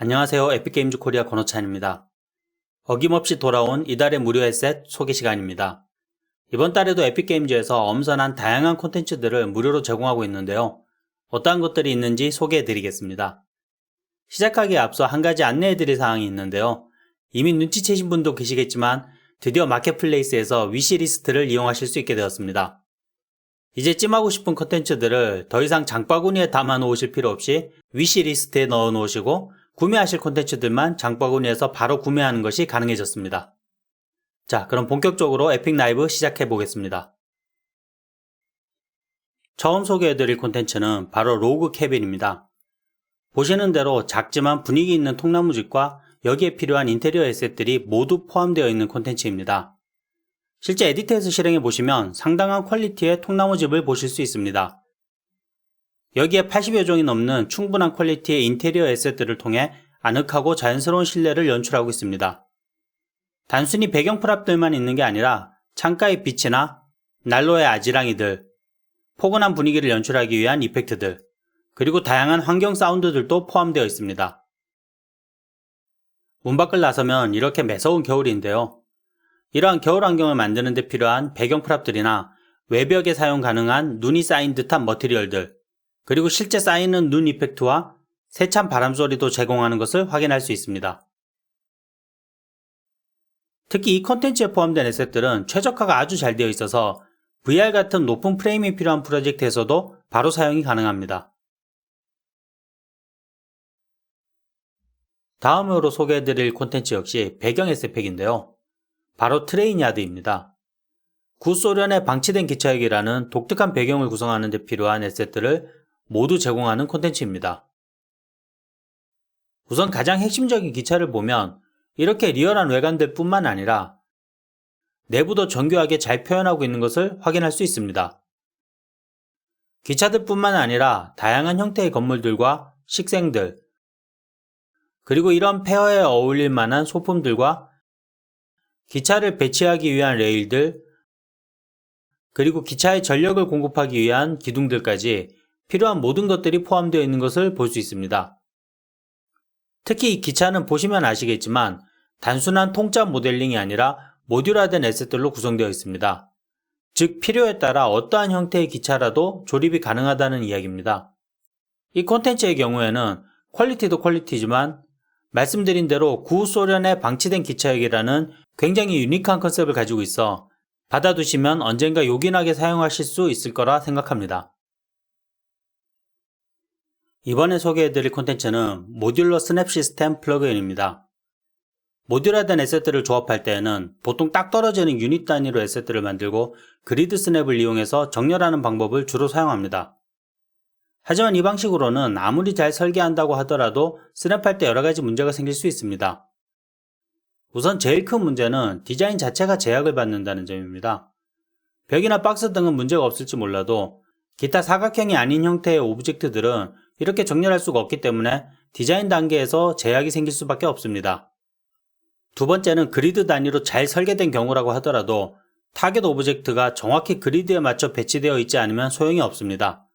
안녕하세요. 에픽게임즈 코리아 권호찬입니다. 어김없이 돌아온 이달의 무료 햇셋 소개 시간입니다. 이번 달에도 에픽게임즈에서 엄선한 다양한 콘텐츠들을 무료로 제공하고 있는데요. 어떠한 것들이 있는지 소개해 드리겠습니다. 시작하기에 앞서 한 가지 안내해 드릴 사항이 있는데요. 이미 눈치채신 분도 계시겠지만 드디어 마켓플레이스에서 위시리스트를 이용하실 수 있게 되었습니다. 이제 찜하고 싶은 콘텐츠들을 더 이상 장바구니에 담아 놓으실 필요 없이 위시리스트에 넣어 놓으시고 구매하실 콘텐츠들만 장바구니에서 바로 구매하는 것이 가능해졌습니다. 자, 그럼 본격적으로 에픽 라이브 시작해 보겠습니다. 처음 소개해드릴 콘텐츠는 바로 로그 캐빈입니다. 보시는 대로 작지만 분위기 있는 통나무집과 여기에 필요한 인테리어 에셋들이 모두 포함되어 있는 콘텐츠입니다. 실제 에디트에서 실행해 보시면 상당한 퀄리티의 통나무집을 보실 수 있습니다. 여기에 80여 종이 넘는 충분한 퀄리티의 인테리어 에셋들을 통해 아늑하고 자연스러운 실내를 연출하고 있습니다. 단순히 배경 프랍들만 있는 게 아니라 창가의 빛이나 난로의 아지랑이들, 포근한 분위기를 연출하기 위한 이펙트들, 그리고 다양한 환경 사운드들도 포함되어 있습니다. 문 밖을 나서면 이렇게 매서운 겨울인데요. 이러한 겨울 환경을 만드는 데 필요한 배경 프랍들이나 외벽에 사용 가능한 눈이 쌓인 듯한 머티리얼들, 그리고 실제 쌓이는 눈 이펙트와 세찬 바람 소리도 제공하는 것을 확인할 수 있습니다. 특히 이 콘텐츠에 포함된 에셋들은 최적화가 아주 잘 되어 있어서 VR 같은 높은 프레임이 필요한 프로젝트에서도 바로 사용이 가능합니다. 다음으로 소개해드릴 콘텐츠 역시 배경 에셋 팩인데요. 바로 트레인야드입니다. 구소련의 방치된 기차역이라는 독특한 배경을 구성하는 데 필요한 에셋들을 모두 제공하는 콘텐츠입니다. 우선 가장 핵심적인 기차를 보면 이렇게 리얼한 외관들 뿐만 아니라 내부도 정교하게 잘 표현하고 있는 것을 확인할 수 있습니다. 기차들 뿐만 아니라 다양한 형태의 건물들과 식생들, 그리고 이런 폐허에 어울릴 만한 소품들과 기차를 배치하기 위한 레일들, 그리고 기차에 전력을 공급하기 위한 기둥들까지 필요한 모든 것들이 포함되어 있는 것을 볼 수 있습니다. 특히 이 기차는 보시면 아시겠지만 단순한 통짜 모델링이 아니라 모듈화된 에셋들로 구성되어 있습니다. 즉 필요에 따라 어떠한 형태의 기차라도 조립이 가능하다는 이야기입니다. 이 콘텐츠의 경우에는 퀄리티도 퀄리티지만 말씀드린 대로 구소련의 방치된 기차역이라는 굉장히 유니크한 컨셉을 가지고 있어 받아두시면 언젠가 요긴하게 사용하실 수 있을 거라 생각합니다. 이번에 소개해드릴 콘텐츠는 모듈러 스냅 시스템 플러그인입니다. 모듈화된 에셋들을 조합할 때에는 보통 딱 떨어지는 유닛 단위로 에셋들을 만들고 그리드 스냅을 이용해서 정렬하는 방법을 주로 사용합니다. 하지만 이 방식으로는 아무리 잘 설계한다고 하더라도 스냅할 때 여러가지 문제가 생길 수 있습니다. 우선 제일 큰 문제는 디자인 자체가 제약을 받는다는 점입니다. 벽이나 박스 등은 문제가 없을지 몰라도 기타 사각형이 아닌 형태의 오브젝트들은 이렇게 정렬할 수가 없기 때문에 디자인 단계에서 제약이 생길 수밖에 없습니다. 두 번째는 그리드 단위로 잘 설계된 경우라고 하더라도 타겟 오브젝트가 정확히 그리드에 맞춰 배치되어 있지 않으면 소용이 없습니다.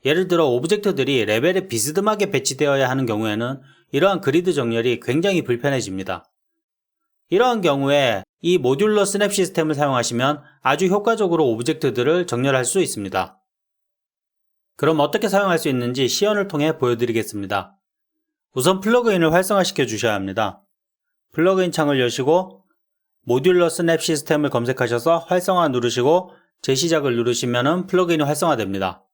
예를 들어 오브젝트들이 레벨에 비스듬하게 배치되어야 하는 경우에는 이러한 그리드 정렬이 굉장히 불편해집니다. 이러한 경우에 이 모듈러 스냅 시스템을 사용하시면 아주 효과적으로 오브젝트들을 정렬할 수 있습니다. 그럼 어떻게 사용할 수 있는지 시연을 통해 보여드리겠습니다. 우선 플러그인을 활성화시켜 주셔야 합니다. 플러그인 창을 여시고 모듈러 스냅 시스템을 검색하셔서 활성화 누르시고 재시작을 누르시면 플러그인이 활성화됩니다.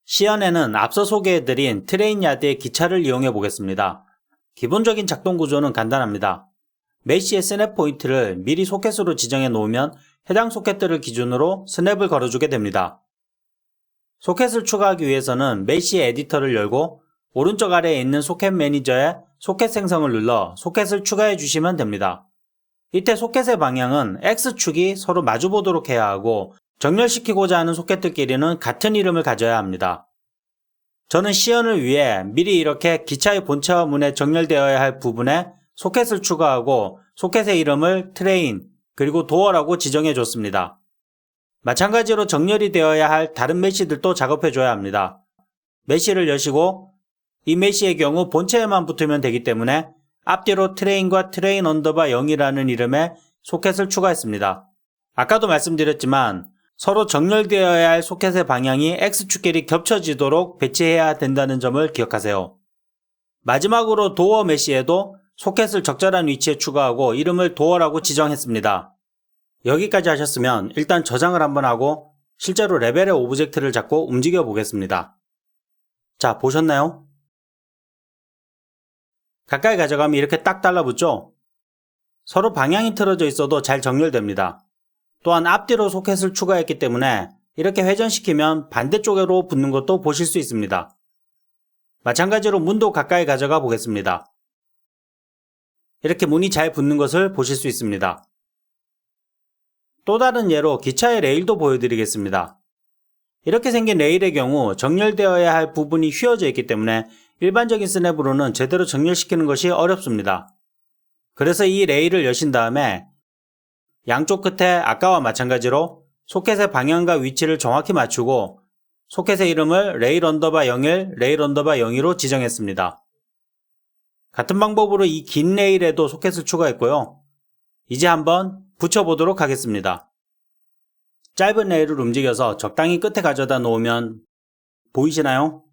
시연에는 앞서 소개해드린 트레인야드의 기차를 이용해 보겠습니다. 기본적인 작동 구조는 간단합니다. 메쉬의 스냅 포인트를 미리 소켓으로 지정해 놓으면 해당 소켓들을 기준으로 스냅을 걸어주게 됩니다. 소켓을 추가하기 위해서는 메쉬 에디터를 열고 오른쪽 아래에 있는 소켓 매니저에 소켓 생성을 눌러 소켓을 추가해 주시면 됩니다. 이때 소켓의 방향은 X축이 서로 마주보도록 해야 하고 정렬시키고자 하는 소켓들끼리는 같은 이름을 가져야 합니다. 저는 시연을 위해 미리 이렇게 기차의 본체와 문에 정렬되어야 할 부분에 소켓을 추가하고 소켓의 이름을 트레인 그리고 도어라고 지정해 줬습니다. 마찬가지로 정렬이 되어야 할 다른 메쉬들도 작업해 줘야 합니다. 메쉬를 여시고 이 메시의 경우 본체에만 붙으면 되기 때문에 앞뒤로 트레인과 트레인 언더바 0이라는 이름의 소켓을 추가했습니다. 아까도 말씀드렸지만 서로 정렬되어야 할 소켓의 방향이 X축끼리 겹쳐지도록 배치해야 된다는 점을 기억하세요. 마지막으로 도어 메시에도 소켓을 적절한 위치에 추가하고 이름을 도어라고 지정했습니다. 여기까지 하셨으면 일단 저장을 한번 하고 실제로 레벨의 오브젝트를 잡고 움직여 보겠습니다. 자, 보셨나요? 가까이 가져가면 이렇게 딱 달라붙죠? 서로 방향이 틀어져 있어도 잘 정렬됩니다. 또한 앞뒤로 소켓을 추가했기 때문에 이렇게 회전시키면 반대쪽으로 붙는 것도 보실 수 있습니다. 마찬가지로 문도 가까이 가져가 보겠습니다. 이렇게 문이 잘 붙는 것을 보실 수 있습니다. 또 다른 예로 기차의 레일도 보여드리겠습니다. 이렇게 생긴 레일의 경우 정렬되어야 할 부분이 휘어져 있기 때문에 일반적인 스냅으로는 제대로 정렬시키는 것이 어렵습니다. 그래서 이 레일을 여신 다음에 양쪽 끝에 아까와 마찬가지로 소켓의 방향과 위치를 정확히 맞추고 소켓의 이름을 레일 언더바 01, 레일 언더바 02로 지정했습니다. 같은 방법으로 이 긴 레일에도 소켓을 추가했고요. 이제 한번 붙여보도록 하겠습니다. 짧은 레일을 움직여서 적당히 끝에 가져다 놓으면 보이시나요?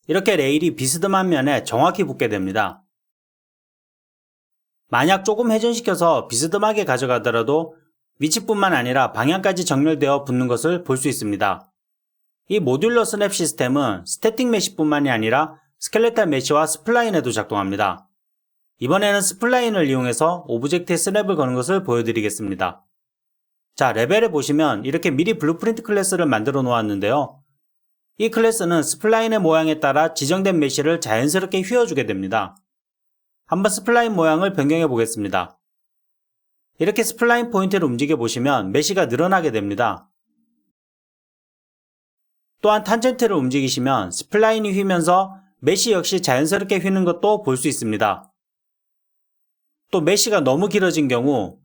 이렇게 레일이 비스듬한 면에 정확히 붙게 됩니다. 만약 조금 회전시켜서 비스듬하게 가져가더라도 위치뿐만 아니라 방향까지 정렬되어 붙는 것을 볼 수 있습니다. 이 모듈러 스냅 시스템은 스태틱 메시뿐만이 아니라 스켈레탈 메시와 스플라인에도 작동합니다. 이번에는 스플라인을 이용해서 오브젝트에 스냅을 거는 것을 보여드리겠습니다. 자, 레벨에 보시면 이렇게 미리 블루프린트 클래스를 만들어 놓았는데요. 이 클래스는 스플라인의 모양에 따라 지정된 메시를 자연스럽게 휘어주게 됩니다. 한번 스플라인 모양을 변경해 보겠습니다. 이렇게 스플라인 포인트를 움직여 보시면 메시가 늘어나게 됩니다. 또한 탄젠트를 움직이시면 스플라인이 휘면서 메시 역시 자연스럽게 휘는 것도 볼 수 있습니다. 또 메시가 너무 길어진 경우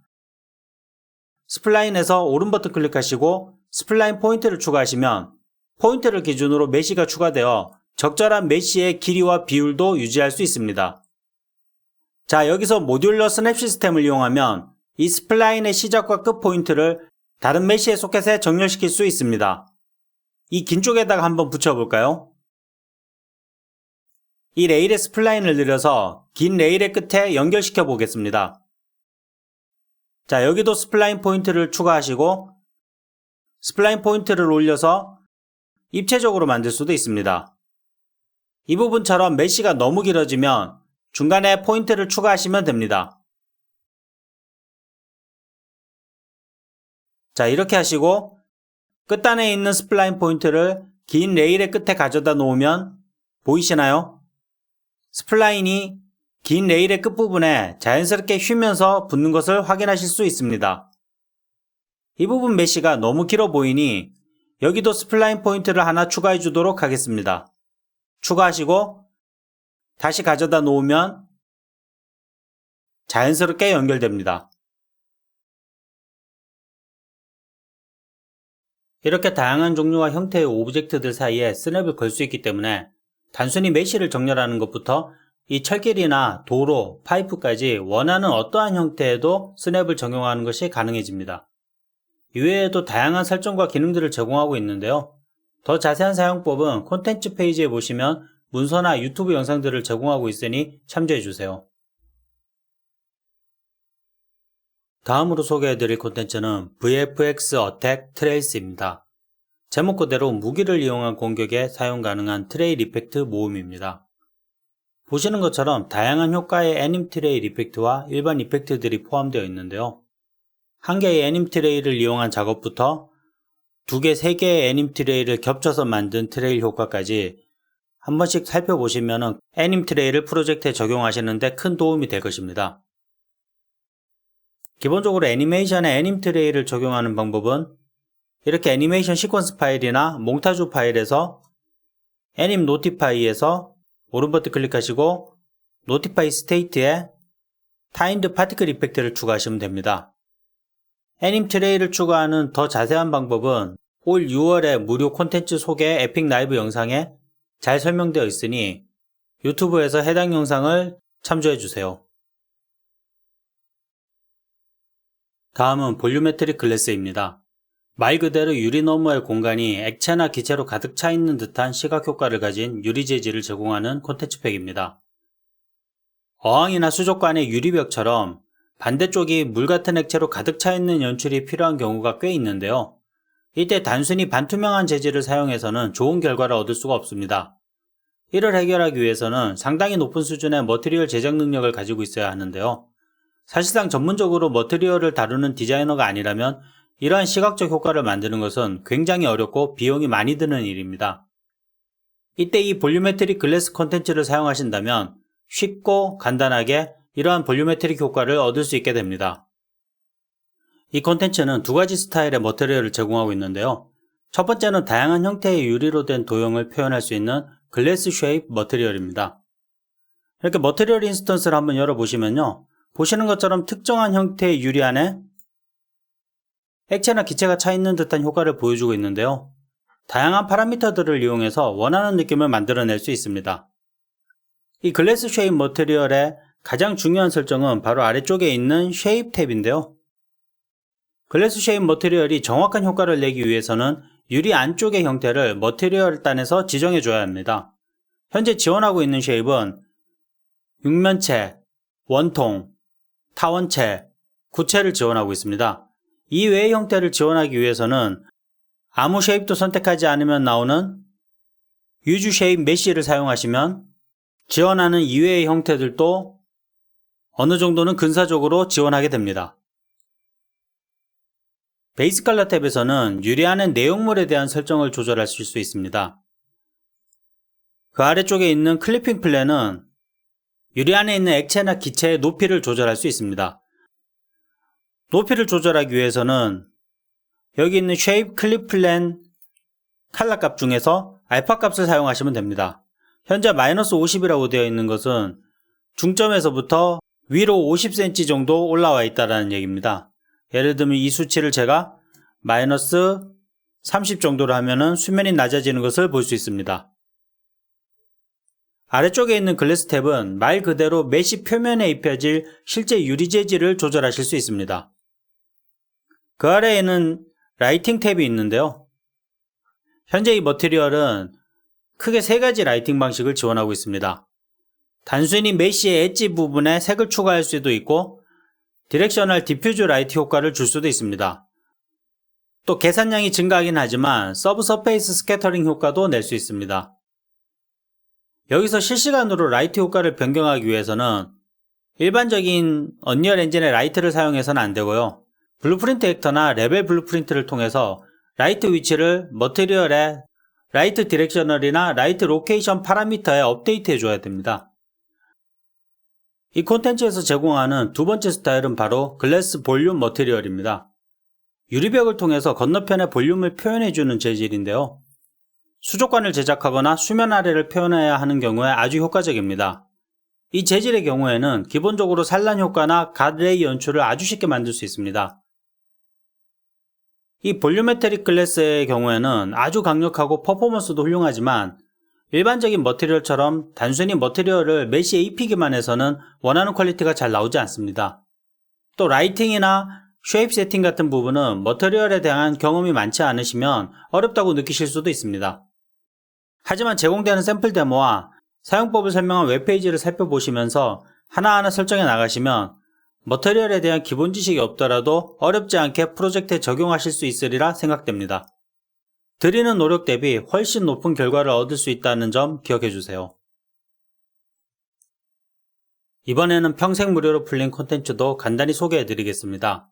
스플라인에서 오른 버튼 클릭하시고 스플라인 포인트를 추가하시면 포인트를 기준으로 메시가 추가되어 적절한 메시의 길이와 비율도 유지할 수 있습니다. 자, 여기서 모듈러 스냅 시스템을 이용하면 이 스플라인의 시작과 끝 포인트를 다른 메시의 소켓에 정렬시킬 수 있습니다. 이 긴 쪽에다가 한번 붙여볼까요? 이 레일의 스플라인을 늘려서 긴 레일의 끝에 연결시켜 보겠습니다. 자, 여기도 스플라인 포인트를 추가하시고 스플라인 포인트를 올려서 입체적으로 만들 수도 있습니다. 이 부분처럼 메시가 너무 길어지면 중간에 포인트를 추가하시면 됩니다. 자, 이렇게 하시고 끝단에 있는 스플라인 포인트를 긴 레일의 끝에 가져다 놓으면 보이시나요? 스플라인이 긴 레일의 끝부분에 자연스럽게 휘면서 붙는 것을 확인하실 수 있습니다. 이 부분 메시가 너무 길어 보이니 여기도 스플라인 포인트를 하나 추가해 주도록 하겠습니다. 추가하시고 다시 가져다 놓으면 자연스럽게 연결됩니다. 이렇게 다양한 종류와 형태의 오브젝트들 사이에 스냅을 걸 수 있기 때문에 단순히 메시를 정렬하는 것부터 이 철길이나 도로, 파이프까지 원하는 어떠한 형태에도 스냅을 적용하는 것이 가능해집니다. 이외에도 다양한 설정과 기능들을 제공하고 있는데요. 더 자세한 사용법은 콘텐츠 페이지에 보시면 문서나 유튜브 영상들을 제공하고 있으니 참조해주세요. 다음으로 소개해드릴 콘텐츠는 VFX Attack Trails입니다. 제목 그대로 무기를 이용한 공격에 사용 가능한 트레일 이펙트 모음입니다. 보시는 것처럼 다양한 효과의 애님 트레일 이펙트와 일반 이펙트들이 포함되어 있는데요. 한 개의 애님 트레일을 이용한 작업부터 2개, 3개의 애님 트레일을 겹쳐서 만든 트레일 효과까지 한 번씩 살펴보시면 애님 트레일을 프로젝트에 적용하시는데 큰 도움이 될 것입니다. 기본적으로 애니메이션에 애님 트레일을 적용하는 방법은 이렇게 애니메이션 시퀀스 파일이나 몽타주 파일에서 애님 노티파이에서 오른 버튼 클릭하시고 노티파이 스테이트에 타임드 파티클 이펙트를 추가하시면 됩니다. 애님 트레일을 추가하는 더 자세한 방법은 올 6월에 무료 콘텐츠 소개 에픽 라이브 영상에 잘 설명되어 있으니 유튜브에서 해당 영상을 참조해주세요. 다음은 볼유메트릭 글래스입니다. 말 그대로 유리 너머의 공간이 액체나 기체로 가득 차 있는 듯한 시각 효과를 가진 유리 재질을 제공하는 콘텐츠 팩입니다. 어항이나 수족관의 유리벽처럼 반대쪽이 물 같은 액체로 가득 차 있는 연출이 필요한 경우가 꽤 있는데요. 이때 단순히 반투명한 재질을 사용해서는 좋은 결과를 얻을 수가 없습니다. 이를 해결하기 위해서는 상당히 높은 수준의 머티리얼 제작 능력을 가지고 있어야 하는데요. 사실상 전문적으로 머티리얼을 다루는 디자이너가 아니라면 이러한 시각적 효과를 만드는 것은 굉장히 어렵고 비용이 많이 드는 일입니다. 이때 이 볼유메트릭 글래스 콘텐츠를 사용하신다면 쉽고 간단하게 이러한 볼유메트릭 효과를 얻을 수 있게 됩니다. 이 콘텐츠는 두 가지 스타일의 머티리얼을 제공하고 있는데요. 첫 번째는 다양한 형태의 유리로 된 도형을 표현할 수 있는 글래스 쉐입 머티리얼입니다. 이렇게 머티리얼 인스턴스를 한번 열어보시면요. 보시는 것처럼 특정한 형태의 유리 안에 액체나 기체가 차 있는 듯한 효과를 보여주고 있는데요. 다양한 파라미터들을 이용해서 원하는 느낌을 만들어낼 수 있습니다. 이 글래스 쉐입 머티리얼의 가장 중요한 설정은 바로 아래쪽에 있는 쉐입 탭인데요. 글래스 쉐입 머티리얼이 정확한 효과를 내기 위해서는 유리 안쪽의 형태를 머티리얼 단에서 지정해 줘야 합니다. 현재 지원하고 있는 쉐입은 육면체, 원통, 타원체, 구체를 지원하고 있습니다. 이 외의 형태를 지원하기 위해서는 아무 쉐입도 선택하지 않으면 나오는 유즈 쉐입 메쉬를 사용하시면 지원하는 이외의 형태들도 어느 정도는 근사적으로 지원하게 됩니다. 베이스 컬러 탭에서는 유리 안의 내용물에 대한 설정을 조절하실 수 있습니다. 그 아래쪽에 있는 클리핑 플랜은 유리 안에 있는 액체나 기체의 높이를 조절할 수 있습니다. 높이를 조절하기 위해서는 여기 있는 쉐입 클립 플랜 칼라 값 중에서 알파 값을 사용하시면 됩니다. 현재 -50이라고 되어 있는 것은 중점에서부터 위로 50cm 정도 올라와 있다는 얘기입니다. 예를 들면 이 수치를 제가 -30 정도로 하면은 수면이 낮아지는 것을 볼 수 있습니다. 아래쪽에 있는 글래스 탭은 말 그대로 메쉬 표면에 입혀질 실제 유리 재질을 조절하실 수 있습니다. 그 아래에는 라이팅 탭이 있는데요. 현재 이 머티리얼은 크게 세 가지 라이팅 방식을 지원하고 있습니다. 단순히 메쉬의 엣지 부분에 색을 추가할 수도 있고 디렉셔널 디퓨즈 라이트 효과를 줄 수도 있습니다. 또 계산량이 증가하긴 하지만 서브 서페이스 스캐터링 효과도 낼 수 있습니다. 여기서 실시간으로 라이트 효과를 변경하기 위해서는 일반적인 언리얼 엔진의 라이트를 사용해서는 안 되고요. 블루프린트 액터나 레벨 블루프린트를 통해서 라이트 위치를 머티리얼의 라이트 디렉셔널이나 라이트 로케이션 파라미터에 업데이트 해줘야 됩니다. 이 콘텐츠에서 제공하는 두 번째 스타일은 바로 글래스 볼륨 머티리얼입니다. 유리벽을 통해서 건너편의 볼륨을 표현해주는 재질인데요. 수족관을 제작하거나 수면 아래를 표현해야 하는 경우에 아주 효과적입니다. 이 재질의 경우에는 기본적으로 산란 효과나 갓레이 연출을 아주 쉽게 만들 수 있습니다. 이 볼유메트릭 글래스의 경우에는 아주 강력하고 퍼포먼스도 훌륭하지만 일반적인 머티리얼처럼 단순히 머티리얼을 메쉬에 입히기만 해서는 원하는 퀄리티가 잘 나오지 않습니다. 또 라이팅이나 쉐입 세팅 같은 부분은 머티리얼에 대한 경험이 많지 않으시면 어렵다고 느끼실 수도 있습니다. 하지만 제공되는 샘플 데모와 사용법을 설명한 웹페이지를 살펴보시면서 하나하나 설정해 나가시면 머티리얼에 대한 기본 지식이 없더라도 어렵지 않게 프로젝트에 적용하실 수 있으리라 생각됩니다. 드리는 노력 대비 훨씬 높은 결과를 얻을 수 있다는 점 기억해 주세요. 이번에는 평생 무료로 풀린 콘텐츠도 간단히 소개해 드리겠습니다.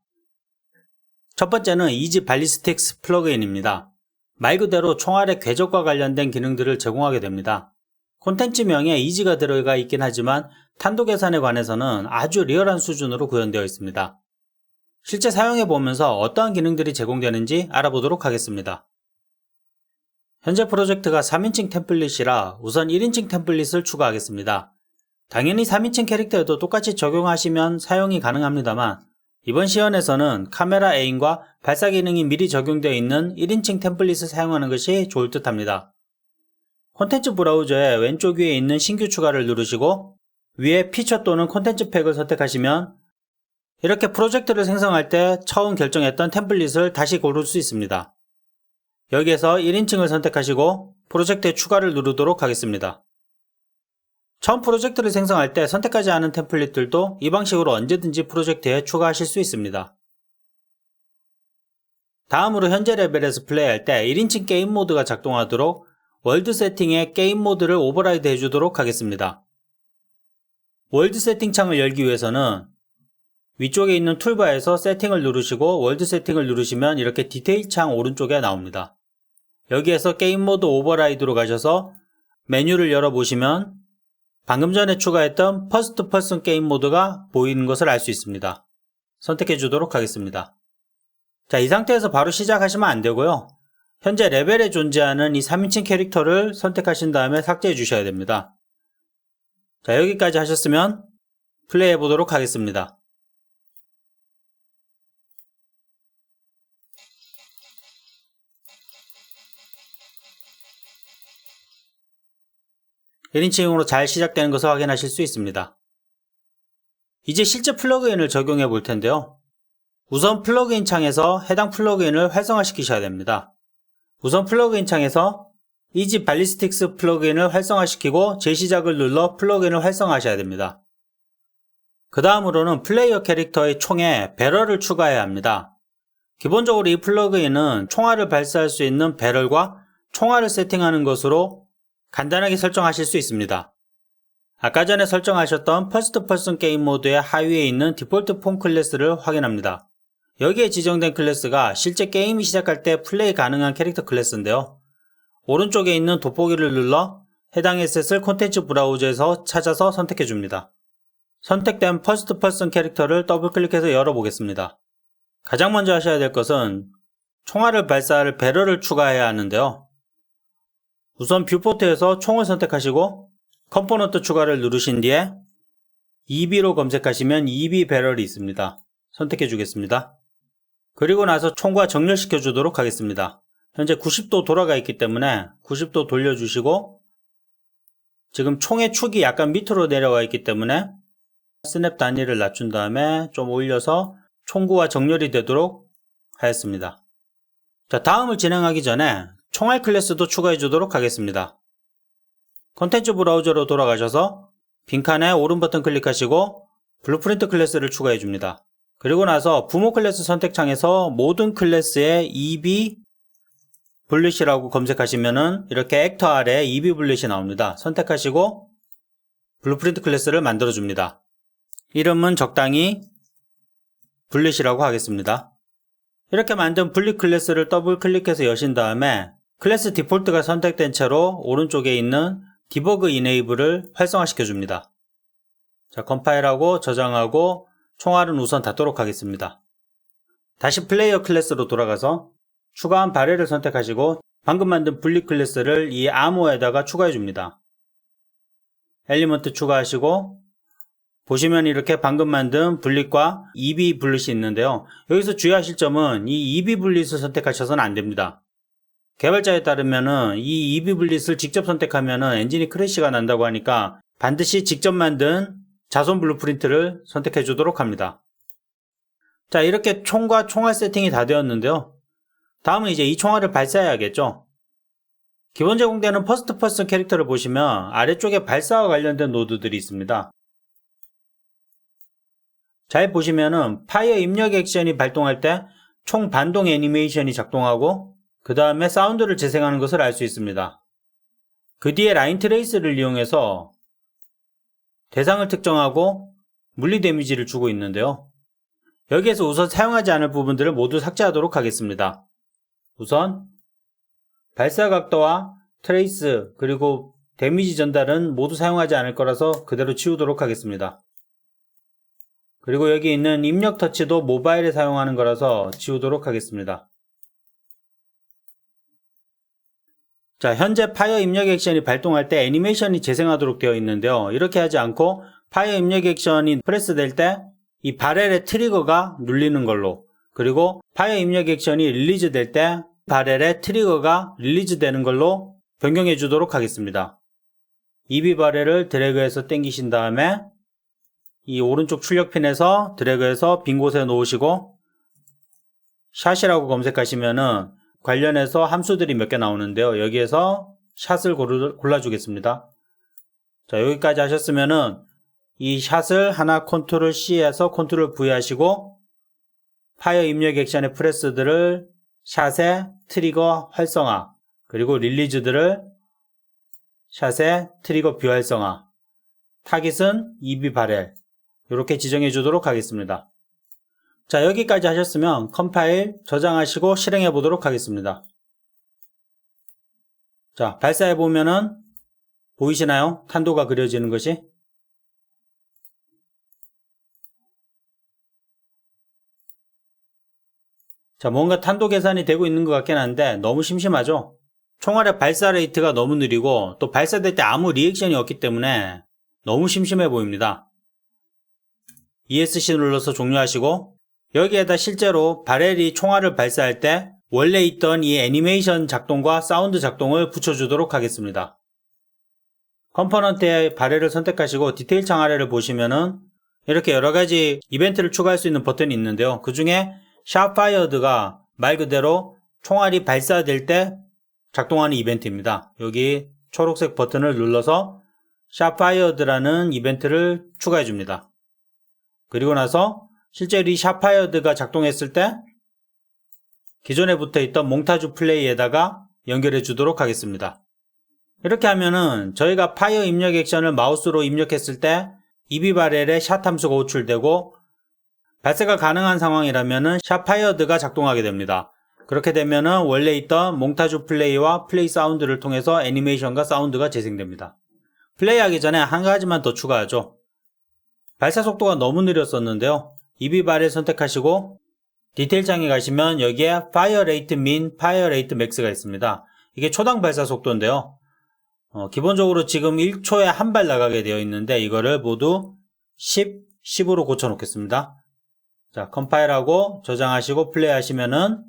첫 번째는 이지 발리스틱스 플러그인입니다. 말 그대로 총알의 궤적과 관련된 기능들을 제공하게 됩니다. 콘텐츠명에 이지가 들어가 있긴 하지만 탄도 계산에 관해서는 아주 리얼한 수준으로 구현되어 있습니다. 실제 사용해 보면서 어떠한 기능들이 제공되는지 알아보도록 하겠습니다. 현재 프로젝트가 3인칭 템플릿이라 우선 1인칭 템플릿을 추가하겠습니다. 당연히 3인칭 캐릭터에도 똑같이 적용하시면 사용이 가능합니다만 이번 시연에서는 카메라 에임과 발사 기능이 미리 적용되어 있는 1인칭 템플릿을 사용하는 것이 좋을 듯 합니다. 콘텐츠 브라우저의 왼쪽 위에 있는 신규 추가를 누르시고 위에 피처 또는 콘텐츠 팩을 선택하시면 이렇게 프로젝트를 생성할 때 처음 결정했던 템플릿을 다시 고를 수 있습니다. 여기에서 1인칭을 선택하시고 프로젝트에 추가를 누르도록 하겠습니다. 처음 프로젝트를 생성할 때 선택하지 않은 템플릿들도 이 방식으로 언제든지 프로젝트에 추가하실 수 있습니다. 다음으로 현재 레벨에서 플레이할 때 1인칭 게임 모드가 작동하도록 월드 세팅에 게임 모드를 오버라이드 해주도록 하겠습니다. 월드 세팅 창을 열기 위해서는 위쪽에 있는 툴바에서 세팅을 누르시고 월드 세팅을 누르시면 이렇게 디테일 창 오른쪽에 나옵니다. 여기에서 게임 모드 오버라이드로 가셔서 메뉴를 열어보시면 방금 전에 추가했던 퍼스트 퍼슨 게임 모드가 보이는 것을 알 수 있습니다. 선택해 주도록 하겠습니다. 자, 이 상태에서 바로 시작하시면 안 되고요. 현재 레벨에 존재하는 이 3인칭 캐릭터를 선택하신 다음에 삭제해 주셔야 됩니다. 자, 여기까지 하셨으면 플레이해 보도록 하겠습니다. (1인칭으로) 잘 시작되는 것을 확인하실 수 있습니다. 이제 실제 플러그인을 적용해 볼 텐데요. 우선 플러그인 창에서 해당 플러그인을 활성화시키셔야 됩니다. 우선 플러그인 창에서 이지 발리스틱스 플러그인을 활성화시키고 재시작을 눌러 플러그인을 활성화하셔야 됩니다. 그 다음으로는 플레이어 캐릭터의 총에 배럴을 추가해야 합니다. 기본적으로 이 플러그인은 총알을 발사할 수 있는 배럴과 총알을 세팅하는 것으로 간단하게 설정하실 수 있습니다. 아까 전에 설정하셨던 퍼스트 퍼슨 게임 모드의 하위에 있는 디폴트 폼 클래스를 확인합니다. 여기에 지정된 클래스가 실제 게임이 시작할 때 플레이 가능한 캐릭터 클래스인데요. 오른쪽에 있는 돋보기를 눌러 해당 에셋을 콘텐츠 브라우저에서 찾아서 선택해 줍니다. 선택된 퍼스트 퍼슨 캐릭터를 더블 클릭해서 열어보겠습니다. 가장 먼저 하셔야 될 것은 총알을 발사할 배럴을 추가해야 하는데요. 우선 뷰포트에서 총을 선택하시고 컴포넌트 추가를 누르신 뒤에 EB로 검색하시면 EB 배럴이 있습니다. 선택해 주겠습니다. 그리고 나서 총과 정렬시켜 주도록 하겠습니다. 현재 90도 돌아가 있기 때문에 90도 돌려주시고 지금 총의 축이 약간 밑으로 내려와 있기 때문에 스냅 단위를 낮춘 다음에 좀 올려서 총구와 정렬이 되도록 하였습니다. 자, 다음을 진행하기 전에 총알 클래스도 추가해 주도록 하겠습니다. 콘텐츠 브라우저로 돌아가셔서 빈칸에 오른 버튼 클릭하시고 블루프린트 클래스를 추가해 줍니다. 그리고 나서 부모 클래스 선택창에서 모든 클래스에 EB 블릿이라고 검색하시면은 이렇게 액터 아래 EB 블릿이 나옵니다. 선택하시고 블루프린트 클래스를 만들어 줍니다. 이름은 적당히 블릿이라고 하겠습니다. 이렇게 만든 블릿 클래스를 더블 클릭해서 여신 다음에 클래스 디폴트가 선택된 채로 오른쪽에 있는 디버그 이네이블을 활성화시켜 줍니다. 자, 컴파일하고 저장하고 총알은 우선 닫도록 하겠습니다. 다시 플레이어 클래스로 돌아가서 추가한 바렐을 선택하시고 방금 만든 블릿 클래스를 이 아모에다가 추가해 줍니다. 엘리먼트 추가하시고 보시면 이렇게 방금 만든 블릿과 EB 블릿이 있는데요. 여기서 주의하실 점은 이 EB 블릿을 선택하셔서는 안 됩니다. 개발자에 따르면은 이 EB 블릿을 직접 선택하면은 엔진이 크래시가 난다고 하니까 반드시 직접 만든 자손 블루프린트를 선택해 주도록 합니다. 자, 이렇게 총과 총알 세팅이 다 되었는데요. 다음은 이제 이 총알을 발사해야겠죠. 기본 제공되는 퍼스트 퍼슨 캐릭터를 보시면 아래쪽에 발사와 관련된 노드들이 있습니다. 잘 보시면은 파이어 입력 액션이 발동할 때 총 반동 애니메이션이 작동하고 그 다음에 사운드를 재생하는 것을 알 수 있습니다. 그 뒤에 라인 트레이스를 이용해서 대상을 특정하고 물리 데미지를 주고 있는데요. 여기에서 우선 사용하지 않을 부분들을 모두 삭제하도록 하겠습니다. 우선 발사 각도와 트레이스 그리고 데미지 전달은 모두 사용하지 않을 거라서 그대로 치우도록 하겠습니다. 그리고 여기 있는 입력 터치도 모바일에 사용하는 거라서 지우도록 하겠습니다. 자, 현재 파이어 입력 액션이 발동할 때 애니메이션이 재생하도록 되어 있는데요. 이렇게 하지 않고 파이어 입력 액션이 프레스 될 때 이 바렐의 트리거가 눌리는 걸로, 그리고 파이어 입력 액션이 릴리즈 될 때 바렐의 트리거가 릴리즈 되는 걸로 변경해 주도록 하겠습니다. EB 바렐을 드래그해서 당기신 다음에 이 오른쪽 출력핀에서 드래그해서 빈 곳에 놓으시고 샷이라고 검색하시면은 관련해서 함수들이 몇 개 나오는데요. 여기에서 샷을 골라주겠습니다. 자, 여기까지 하셨으면은 이 샷을 하나 컨트롤 C에서 컨트롤 V 하시고 파이어 입력 액션의 프레스들을 샷의 트리거 활성화 그리고 릴리즈들을 샷의 트리거 비활성화 타깃은 EB 바렐 이렇게 지정해 주도록 하겠습니다. 자, 여기까지 하셨으면 컴파일 저장하시고 실행해 보도록 하겠습니다. 자, 발사해 보면은 보이시나요? 탄도가 그려지는 것이. 자, 뭔가 탄도 계산이 되고 있는 것 같긴 한데 너무 심심하죠? 총알의 발사 레이트가 너무 느리고 또 발사될 때 아무 리액션이 없기 때문에 너무 심심해 보입니다. ESC 눌러서 종료하시고 여기에다 실제로 바렐이 총알을 발사할 때 원래 있던 이 애니메이션 작동과 사운드 작동을 붙여주도록 하겠습니다. 컴포넌트에 바렐을 선택하시고 디테일 창 아래를 보시면은 이렇게 여러가지 이벤트를 추가할 수 있는 버튼이 있는데요. 그 중에 샷파이어드가 말 그대로 총알이 발사될 때 작동하는 이벤트입니다. 여기 초록색 버튼을 눌러서 샷파이어드라는 이벤트를 추가해 줍니다. 그리고 나서 실제로 이 샷파이어드가 작동했을 때 기존에 붙어있던 몽타주 플레이에다가 연결해 주도록 하겠습니다. 이렇게 하면은 저희가 파이어 입력 액션을 마우스로 입력했을 때 EB 바렐의 샷 함수가 호출되고 발사가 가능한 상황이라면은 샷파이어드가 작동하게 됩니다. 그렇게 되면은 원래 있던 몽타주 플레이와 플레이 사운드를 통해서 애니메이션과 사운드가 재생됩니다. 플레이하기 전에 한 가지만 더 추가하죠. 발사 속도가 너무 느렸었는데요. EB 바렐 선택하시고 디테일 창에 가시면 여기에 파이어 레이트 민, 파이어 레이트 맥스가 있습니다. 이게 초당 발사 속도인데요. 기본적으로 지금 1초에 한 발 나가게 되어 있는데 이거를 모두 10으로 고쳐 놓겠습니다. 자, 컴파일하고 저장하시고 플레이 하시면은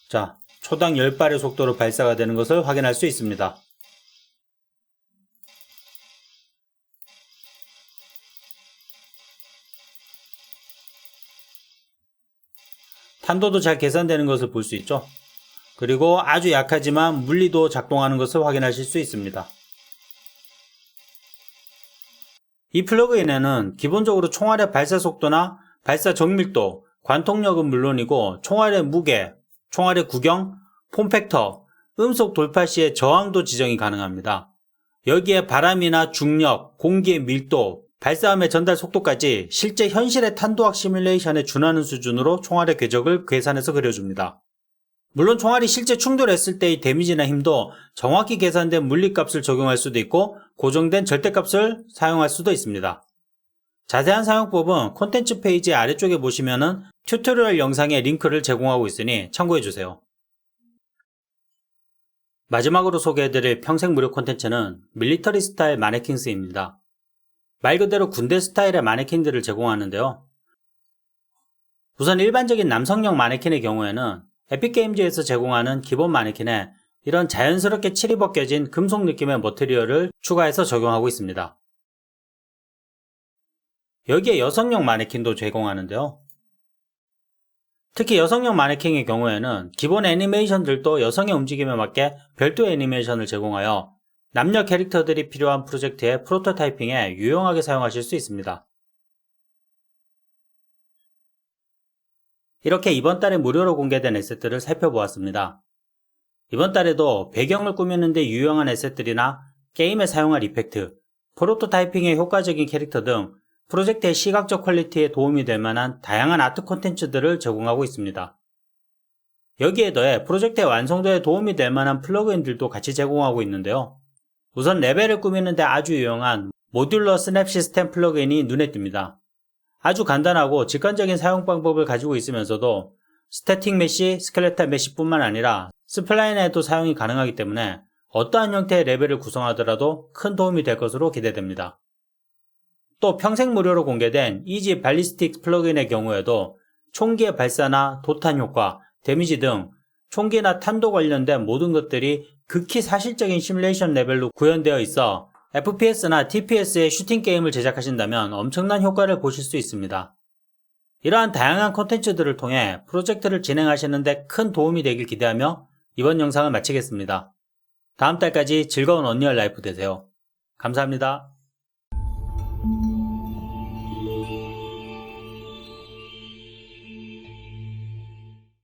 자, 초당 10발의 속도로 발사가 되는 것을 확인할 수 있습니다. 탄도도 잘 계산되는 것을 볼 수 있죠. 그리고 아주 약하지만 물리도 작동하는 것을 확인하실 수 있습니다. 이 플러그인에는 기본적으로 총알의 발사 속도나 발사 정밀도, 관통력은 물론이고 총알의 무게, 총알의 구경, 폼팩터, 음속 돌파 시의 저항도 지정이 가능합니다. 여기에 바람이나 중력, 공기의 밀도, 발사함의 전달 속도까지 실제 현실의 탄도학 시뮬레이션에 준하는 수준으로 총알의 궤적을 계산해서 그려줍니다. 물론 총알이 실제 충돌했을 때의 데미지나 힘도 정확히 계산된 물리값을 적용할 수도 있고 고정된 절대값을 사용할 수도 있습니다. 자세한 사용법은 콘텐츠 페이지 아래쪽에 보시면은 튜토리얼 영상의 링크를 제공하고 있으니 참고해주세요. 마지막으로 소개해드릴 평생 무료 콘텐츠는 밀리터리 스타일 마네킹스입니다. 말 그대로 군대 스타일의 마네킹들을 제공하는데요. 우선 일반적인 남성용 마네킹의 경우에는 에픽게임즈에서 제공하는 기본 마네킹에 이런 자연스럽게 칠이 벗겨진 금속 느낌의 머티리얼을 추가해서 적용하고 있습니다. 여기에 여성용 마네킹도 제공하는데요. 특히 여성용 마네킹의 경우에는 기본 애니메이션들도 여성의 움직임에 맞게 별도의 애니메이션을 제공하여 남녀 캐릭터들이 필요한 프로젝트의 프로토타이핑에 유용하게 사용하실 수 있습니다. 이렇게 이번 달에 무료로 공개된 에셋들을 살펴보았습니다. 이번 달에도 배경을 꾸미는 데 유용한 에셋들이나 게임에 사용할 이펙트, 프로토타이핑에 효과적인 캐릭터 등 프로젝트의 시각적 퀄리티에 도움이 될 만한 다양한 아트 콘텐츠들을 제공하고 있습니다. 여기에 더해 프로젝트의 완성도에 도움이 될 만한 플러그인들도 같이 제공하고 있는데요. 우선 레벨을 꾸미는 데 아주 유용한 모듈러 스냅 시스템 플러그인이 눈에 띕니다. 아주 간단하고 직관적인 사용 방법을 가지고 있으면서도 스태틱 메쉬, 스켈레탈 메쉬뿐만 아니라 스플라인에도 사용이 가능하기 때문에 어떠한 형태의 레벨을 구성하더라도 큰 도움이 될 것으로 기대됩니다. 또 평생 무료로 공개된 이지 발리스틱 플러그인의 경우에도 총기의 발사나 도탄 효과, 데미지 등 총기나 탄도 관련된 모든 것들이 극히 사실적인 시뮬레이션 레벨로 구현되어 있어 FPS나 TPS의 슈팅 게임을 제작하신다면 엄청난 효과를 보실 수 있습니다. 이러한 다양한 콘텐츠들을 통해 프로젝트를 진행하시는데 큰 도움이 되길 기대하며 이번 영상을 마치겠습니다. 다음 달까지 즐거운 언리얼 라이프 되세요. 감사합니다.